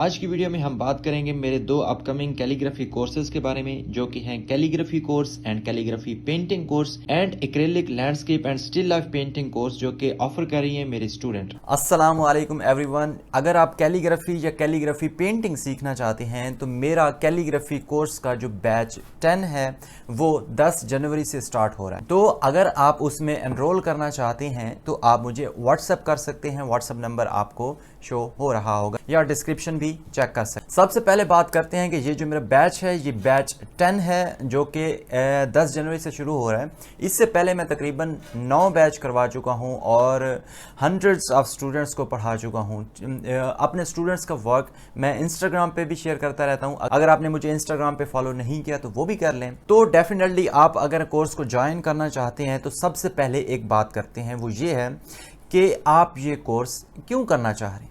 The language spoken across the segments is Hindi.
आज की वीडियो में हम बात करेंगे मेरे दो अपकमिंग कैलीग्राफी कोर्सेज के बारे में, जो कि हैं calligraphy course and calligraphy painting course and acrylic landscape and still life painting course, जो कि ऑफर कर रही है मेरे स्टूडेंट। अस्सलाम वालेकुम एवरीवन। अगर आप कैलीग्राफी या कैलीग्राफी पेंटिंग सीखना चाहते हैं तो मेरा कैलीग्राफी कोर्स का जो बैच 10 है वो 10 जनवरी से स्टार्ट हो रहा है। तो अगर आप उसमें एनरोल करना चाहते हैं तो आप मुझे व्हाट्सएप कर सकते हैं। व्हाट्सएप नंबर आपको शो हो रहा होगा या डिस्क्रिप्शन भी चेक कर सकते हैं। सबसे पहले बात करते हैं कि ये जो मेरा बैच है ये बैच 10 है, जो कि 10 जनवरी से शुरू हो रहा है। इससे पहले मैं तकरीबन 9 बैच करवा चुका हूँ और हंड्रेड्स ऑफ स्टूडेंट्स को पढ़ा चुका हूँ। अपने स्टूडेंट्स का वर्क मैं इंस्टाग्राम पे भी शेयर करता रहता हूँ। अगर आपने मुझे इंस्टाग्राम पे फॉलो नहीं किया तो वो भी कर लें। तो डेफिनेटली आप अगर कोर्स को ज्वाइन करना चाहते हैं तो सबसे पहले एक बात करते हैं, वो ये है कि आप ये कोर्स क्यों करना चाह रहे हैं।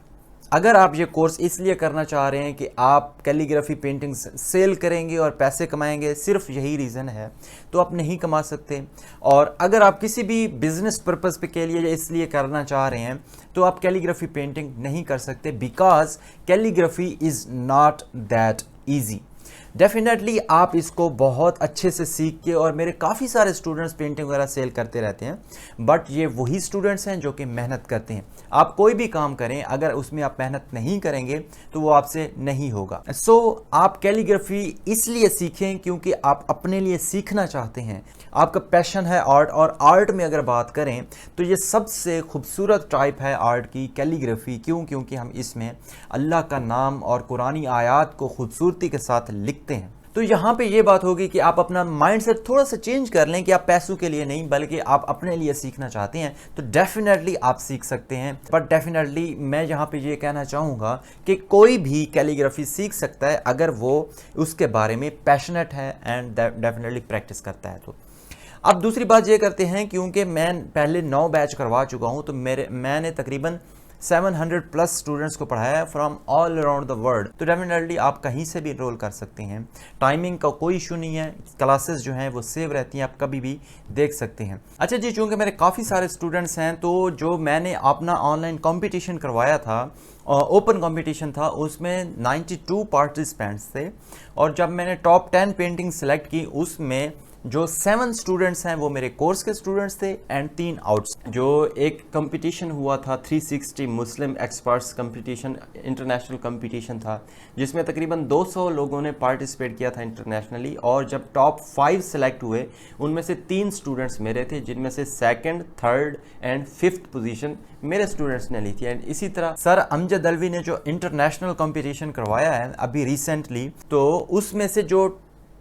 अगर आप ये कोर्स इसलिए करना चाह रहे हैं कि आप कैलीग्राफी पेंटिंग सेल करेंगे और पैसे कमाएंगे, सिर्फ यही रीज़न है, तो आप नहीं कमा सकते। और अगर आप किसी भी बिजनेस पर्पस पे के लिए इसलिए करना चाह रहे हैं तो आप कैलीग्राफी पेंटिंग नहीं कर सकते, because calligraphy is not that easy. Definitely आप इसको बहुत अच्छे से सीख के, और मेरे काफ़ी सारे स्टूडेंट्स पेंटिंग वगैरह सेल करते रहते हैं, बट ये वही स्टूडेंट्स हैं जो कि मेहनत करते हैं। आप कोई भी काम करें, अगर उसमें आप मेहनत नहीं करेंगे तो वो आपसे नहीं होगा। सो आप कैलीग्राफी इसलिए सीखें क्योंकि आप अपने लिए सीखना चाहते हैं, आपका पैशन है आर्ट। और आर्ट में अगर बात करें तो ये सबसे खूबसूरत टाइप है आर्ट की, कैलीग्राफी। क्यों? क्योंकि हम इसमें अल्लाह का नाम और कुरानी आयात को खूबसूरती के साथ लिखते हैं। तो यहाँ पे ये बात होगी कि आप अपना माइंडसेट थोड़ा सा चेंज कर लें कि आप पैसों के लिए नहीं बल्कि आप अपने लिए सीखना चाहते हैं, तो डेफिनेटली आप सीख सकते हैं। बट डेफिनेटली मैं यहाँ पे ये कहना चाहूँगा कि कोई भी कैलीग्राफी सीख सकता है अगर वो उसके बारे में पैशनेट है एंड डेफिनेटली प्रैक्टिस करता है। तो अब दूसरी बात ये करते हैं, क्योंकि मैं पहले 9 बैच करवा चुका हूँ तो मैंने तकरीबन 700 प्लस स्टूडेंट्स को पढ़ाया है from all around the world. तो डेफिनेटली आप कहीं से भी एनरोल कर सकते हैं, टाइमिंग का कोई इशू नहीं है, क्लासेस जो हैं वो सेव रहती हैं, आप कभी भी देख सकते हैं। अच्छा जी, चूँकि मेरे काफ़ी सारे स्टूडेंट्स हैं तो जो मैंने अपना ऑनलाइन कॉम्पिटिशन करवाया था, ओपन कंपटीशन था, उसमें 92 पार्टिसिपेंट्स थे। और जब मैंने टॉप 10 पेंटिंग सेलेक्ट की उसमें जो 7 स्टूडेंट्स हैं वो मेरे कोर्स के स्टूडेंट्स थे एंड 3 आउट्स। जो एक कंपटीशन हुआ था 360 मुस्लिम एक्सपर्ट्स कंपटीशन, इंटरनेशनल कंपटीशन था, जिसमें तकरीबन 200 लोगों ने पार्टिसिपेट किया था इंटरनेशनली। और जब टॉप 5 सेलेक्ट हुए उनमें से 3 स्टूडेंट्स मेरे थे, जिनमें से 2nd, 3rd and 5th position मेरे स्टूडेंट्स ने ली थी। एंड इसी तरह सर अमजद अलवी ने जो इंटरनेशनल कंपटीशन करवाया है अभी रिसेंटली, तो उसमें से जो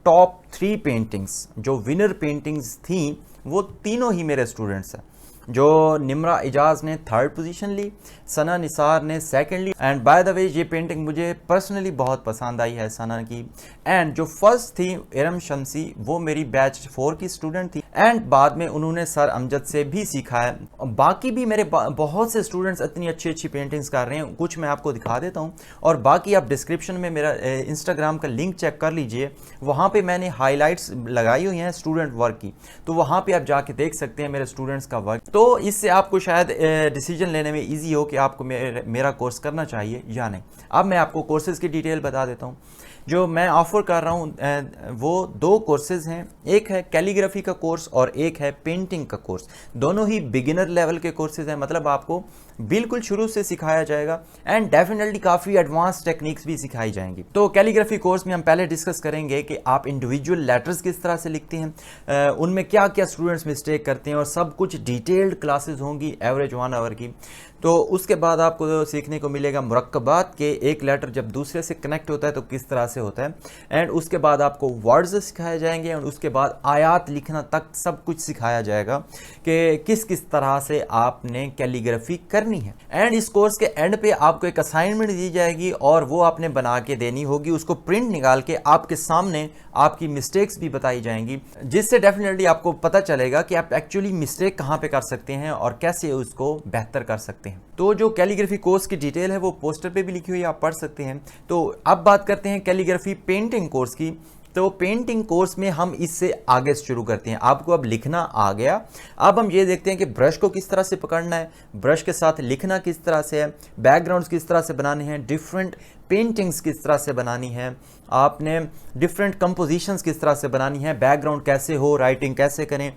टॉप 3 पेंटिंग्स जो विनर पेंटिंग्स थी वो तीनों ही मेरे स्टूडेंट्स हैं। जो निम्रा इजाज़ ने 3rd पोजीशन ली, सना निसार ने 2nd ली। एंड बाय द वे ये पेंटिंग मुझे पर्सनली बहुत पसंद आई है सना की। एंड जो फर्स्ट थी इरम शमसी, वो मेरी बैच 4 की स्टूडेंट थी एंड बाद में उन्होंने सर अमजद से भी सीखा है। बाकी भी मेरे बहुत से स्टूडेंट्स इतनी अच्छी अच्छी पेंटिंग्स कर रहे हैं, कुछ मैं आपको दिखा देता हूँ। और बाकी आप डिस्क्रिप्शन में मेरा इंस्टाग्राम का लिंक चेक कर लीजिए, वहाँ पे मैंने हाईलाइट्स लगाई हुई हैं स्टूडेंट वर्क की, तो वहाँ पे आप जाके देख सकते हैं मेरे स्टूडेंट्स का वर्क। तो इससे आपको शायद डिसीजन लेने में ईजी हो कि आपको मेरा कोर्स करना चाहिए या नहीं। अब मैं आपको कोर्सेज़ की डिटेल बता देता हूँ। जो मैं ऑफ़र कर रहा हूँ वो 2 कोर्सेज़ हैं, एक है कैलीग्राफी का कोर्स और एक है पेंटिंग का कोर्स। दोनों ही बिगिनर लेवल के कोर्सेज़ हैं, मतलब आपको बिल्कुल शुरू से सिखाया जाएगा एंड डेफिनेटली काफ़ी एडवांस टेक्निक्स भी सिखाई जाएंगी। तो कैलीग्राफी कोर्स में हम पहले डिस्कस करेंगे कि आप इंडिविजुअल लेटर्स किस तरह से लिखते हैं, उनमें क्या क्या स्टूडेंट्स मिस्टेक करते हैं, और सब कुछ डिटेल्ड क्लासेस होंगी एवरेज 1 आवर की। तो उसके बाद आपको सीखने को मिलेगा मुरक्कबात के एक लेटर जब दूसरे से कनेक्ट होता है तो किस तरह से होता है। एंड उसके बाद आपको वर्ड्स सिखाए जाएंगे और उसके बाद आयात लिखना तक सब कुछ सिखाया जाएगा कि किस किस तरह से आपने कैलीग्राफी करनी है। एंड इस कोर्स के एंड पे आपको एक असाइनमेंट दी जाएगी और वो आपने बना के देनी होगी, उसको प्रिंट निकाल के आपके सामने आपकी मिस्टेक्स भी बताई जाएंगी, जिससे डेफिनेटली आपको पता चलेगा कि आप एक्चुअली मिस्टेक कहाँ पे कर सकते हैं और कैसे उसको बेहतर कर सकते हैं। तो जो कैलीग्राफी कोर्स की डिटेल है वो पोस्टर पे भी लिखी हुई है, आप पढ़ सकते हैं। तो अब बात करते हैं कैलीग्राफी पेंटिंग कोर्स की। तो पेंटिंग कोर्स में हम इससे आगे शुरू करते हैं। आपको अब लिखना आ गया, अब हम ये देखते हैं कि ब्रश को किस तरह से पकड़ना है, ब्रश के साथ लिखना किस तरह से है, बैकग्राउंड्स किस तरह से बनाने हैं, डिफरेंट पेंटिंग्स किस तरह से बनानी है, आपने डिफरेंट कंपोजिशंस किस तरह से बनानी है, बैकग्राउंड कैसे हो, राइटिंग कैसे करें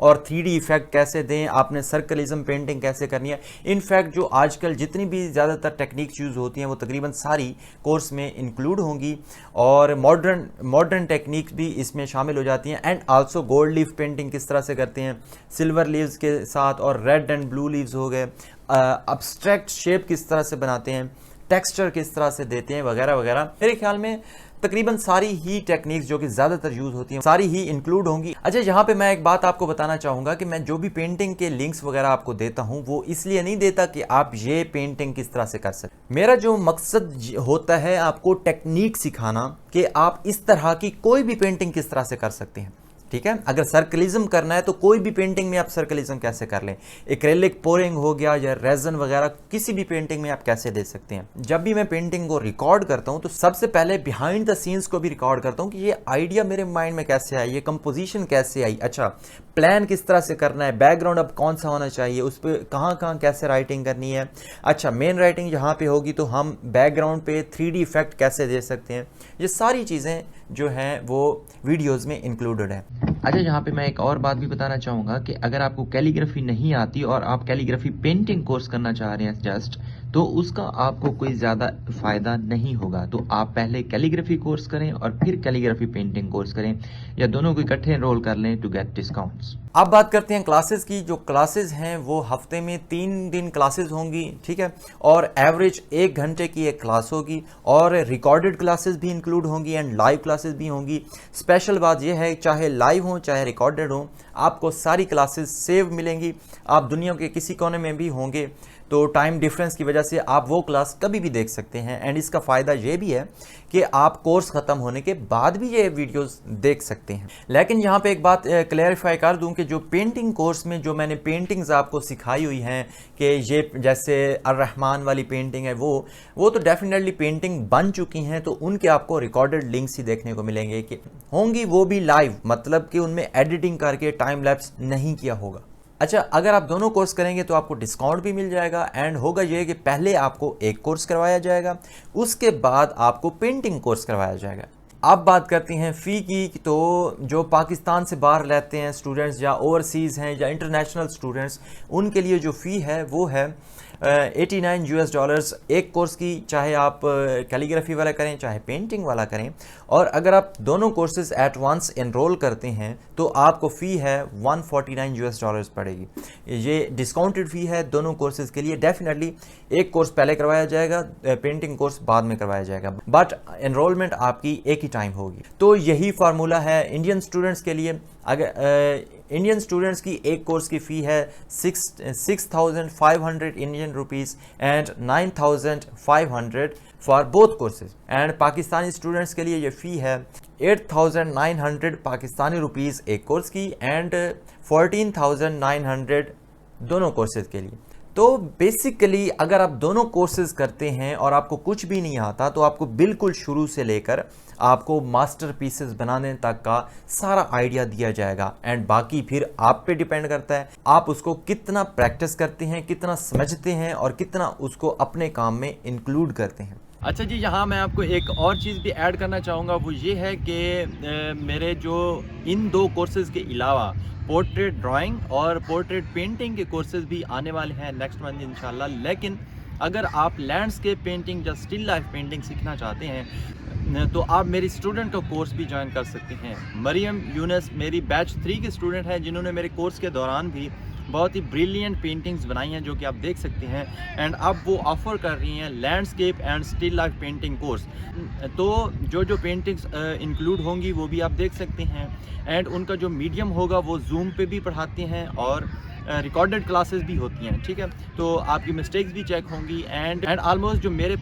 और 3D इफेक्ट कैसे दें, आपने सर्कलिज्म पेंटिंग कैसे करनी है। इनफैक्ट जो आजकल जितनी भी ज़्यादातर टेक्निक्स यूज़ होती हैं वो तकरीबन सारी कोर्स में इंक्लूड होंगी और मॉडर्न टेक्निक्स भी इसमें शामिल हो जाती हैं। And also gold leaf painting किस तरह से करते हैं, सिल्वर लीव्स के साथ, और रेड एंड ब्लू लीव्स हो गए, अब्स्ट्रैक्ट शेप किस तरह से बनाते हैं, टेक्सचर किस तरह से देते हैं, वगैरह वगैरह। मेरे ख्याल में तकरीबन सारी ही टेक्निक्स जो कि ज़्यादातर यूज़ होती हैं सारी ही इंक्लूड होंगी। अच्छा, यहाँ पे मैं एक बात आपको बताना चाहूँगा कि मैं जो भी पेंटिंग के लिंक्स वगैरह आपको देता हूँ वो इसलिए नहीं देता कि आप ये पेंटिंग किस तरह से कर सकते। मेरा जो मकसद होता है आपको टेक्निक सिखाना कि आप इस तरह की कोई भी पेंटिंग किस तरह से कर सकते हैं। ठीक है, अगर सर्कलिज्म करना है तो कोई भी पेंटिंग में आप सर्कलिज्म कैसे कर लें, एक्रेलिक पोरिंग हो गया या रेजन वगैरह, किसी भी पेंटिंग में आप कैसे दे सकते हैं। जब भी मैं पेंटिंग को रिकॉर्ड करता हूं तो सबसे पहले बिहाइंड द सीन्स को भी रिकॉर्ड करता हूं कि ये आइडिया मेरे माइंड में कैसे आई, ये कंपोजिशन कैसे आई, अच्छा प्लान किस तरह से करना है, बैकग्राउंड अब कौन सा होना चाहिए, उस पर कहाँ कहाँ कैसे राइटिंग करनी है, अच्छा मेन राइटिंग यहाँ पे होगी तो हम बैकग्राउंड पे 3D इफेक्ट कैसे दे सकते हैं। ये सारी चीज़ें जो हैं वो वीडियोस में इंक्लूडेड है। अच्छा, यहाँ पे मैं एक और बात भी बताना चाहूँगा कि अगर आपको कैलीग्राफी नहीं आती और आप कैलीग्राफी पेंटिंग कोर्स करना चाह रहे हैं जस्ट, तो उसका आपको कोई ज़्यादा फ़ायदा नहीं होगा। तो आप पहले कैलीग्राफी कोर्स करें और फिर कैलीग्राफी पेंटिंग कोर्स करें, या दोनों को इकट्ठे एनरोल कर लें टू गेट डिस्काउंट्स। अब बात करते हैं क्लासेस की। जो क्लासेस हैं वो हफ्ते में 3 दिन क्लासेस होंगी, ठीक है, और एवरेज 1 घंटे की एक क्लास होगी, और रिकॉर्डेड क्लासेस भी इंक्लूड होंगी एंड लाइव क्लासेस भी होंगी। स्पेशल बात यह है चाहे लाइव हो चाहे रिकॉर्डेड हो, आपको सारी क्लासेस सेव मिलेंगी। आप दुनिया के किसी कोने में भी होंगे तो टाइम डिफरेंस की वजह से आप वो क्लास कभी भी देख सकते हैं। एंड इसका फ़ायदा ये भी है कि आप कोर्स ख़त्म होने के बाद भी ये वीडियोस देख सकते हैं। लेकिन यहाँ पे एक बात क्लैरिफाई कर दूं कि जो पेंटिंग कोर्स में जो मैंने पेंटिंग्स आपको सिखाई हुई हैं कि ये जैसे अर्रहमान वाली पेंटिंग है, वो तो डेफिनेटली पेंटिंग बन चुकी हैं, तो उनके आपको रिकॉर्डेड लिंक्स ही देखने को मिलेंगे कि होंगी, वो भी लाइव, मतलब कि उनमें एडिटिंग करके टाइम लैप्स नहीं किया होगा। अच्छा, अगर आप दोनों कोर्स करेंगे तो आपको डिस्काउंट भी मिल जाएगा। एंड होगा ये कि पहले आपको एक कोर्स करवाया जाएगा, उसके बाद आपको पेंटिंग कोर्स करवाया जाएगा। अब बात करते हैं फ़ी की। तो जो पाकिस्तान से बाहर रहते हैं स्टूडेंट्स या ओवरसीज़ हैं या इंटरनेशनल स्टूडेंट्स, उनके लिए जो फ़ी है वो है $89 एक कोर्स की, चाहे आप कैलीग्राफी वाला करें चाहे पेंटिंग वाला करें। और अगर आप दोनों कोर्सेज एट वंस एनरोल करते हैं तो आपको फ़ी है $149 पड़ेगी। ये डिस्काउंटेड फ़ी है दोनों कोर्सेज के लिए। डेफिनेटली एक कोर्स पहले करवाया जाएगा, पेंटिंग कोर्स बाद में करवाया जाएगा, बट एनरोलमेंट आपकी एक ही टाइम होगी। तो यही फार्मूला है इंडियन स्टूडेंट्स के लिए। अगर इंडियन स्टूडेंट्स की एक कोर्स की फ़ी है 6,500 Indian rupees and 9,500 for both courses. And Pakistani students के लिए ये फ़ी है 8,900 पाकिस्तानी रुपीज़ एक कोर्स की एंड 14,900 दोनों कोर्सेज के लिए। तो बेसिकली अगर आप दोनों कोर्सेज करते हैं और आपको कुछ भी नहीं आता तो आपको बिल्कुल शुरू से लेकर आपको मास्टर पीसेस बनाने तक का सारा आइडिया दिया जाएगा। एंड बाकी फिर आप पे डिपेंड करता है आप उसको कितना प्रैक्टिस करते हैं, कितना समझते हैं और कितना उसको अपने काम में इंक्लूड करते हैं। अच्छा जी, यहाँ मैं आपको एक और चीज़ भी ऐड करना चाहूँगा, वो ये है कि मेरे जो इन 2 कोर्सेज़ के अलावा पोर्ट्रेट ड्राइंग और पोर्ट्रेट पेंटिंग के कोर्सेज़ भी आने वाले हैं नेक्स्ट मंथ इंशाल्लाह। लेकिन अगर आप लैंडस्केप पेंटिंग या स्टिल लाइफ पेंटिंग सीखना चाहते हैं तो आप मेरी स्टूडेंट का कोर्स भी ज्वाइन कर सकते हैं। मरियम यूनस मेरी बैच 3 की स्टूडेंट है, जिन्होंने मेरे कोर्स के दौरान भी बहुत ही ब्रिलियंट पेंटिंग्स बनाई हैं जो कि आप देख सकते हैं। एंड अब वो ऑफ़र कर रही हैं landscape and still life painting course. तो जो पेंटिंग्स इंक्लूड होंगी वो भी आप देख सकते हैं। एंड उनका जो मीडियम होगा वो जूम पे भी पढ़ाते हैं और रिकॉर्डेड क्लासेस भी होती हैं, ठीक है। तो आपकी मिस्टेक्स भी चेक होंगी एंड ऑलमोस्ट जो मेरे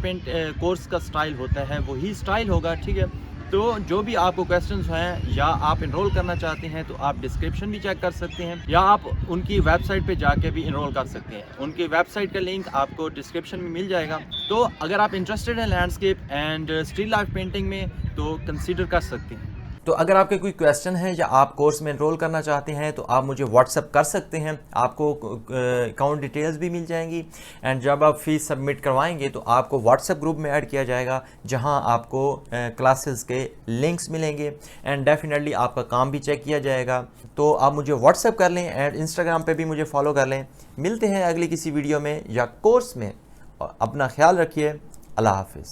कोर्स का स्टाइल होता है वही स्टाइल होगा, ठीक है। तो जो भी आपको क्वेश्चंस हैं या आप इनरोल करना चाहते हैं तो आप डिस्क्रिप्शन भी चेक कर सकते हैं या आप उनकी वेबसाइट पे जाके भी इनरोल कर सकते हैं। उनकी वेबसाइट का लिंक आपको डिस्क्रिप्शन में मिल जाएगा। तो अगर आप इंटरेस्टेड हैं landscape and still life painting में तो कंसीडर कर सकते हैं। तो अगर आपके कोई क्वेश्चन है या आप कोर्स में एनरोल करना चाहते हैं तो आप मुझे व्हाट्सअप कर सकते हैं, आपको अकाउंट डिटेल्स भी मिल जाएंगी। एंड जब आप फीस सबमिट करवाएंगे तो आपको व्हाट्सएप ग्रुप में ऐड किया जाएगा जहां आपको क्लासेस के लिंक्स मिलेंगे एंड डेफिनेटली आपका काम भी चेक किया जाएगा। तो आप मुझे व्हाट्सएप कर लें एंड इंस्टाग्राम पे भी मुझे फॉलो कर लें। मिलते हैं अगली किसी वीडियो में या कोर्स में। अपना ख्याल रखिए। अल्लाह हाफिज़।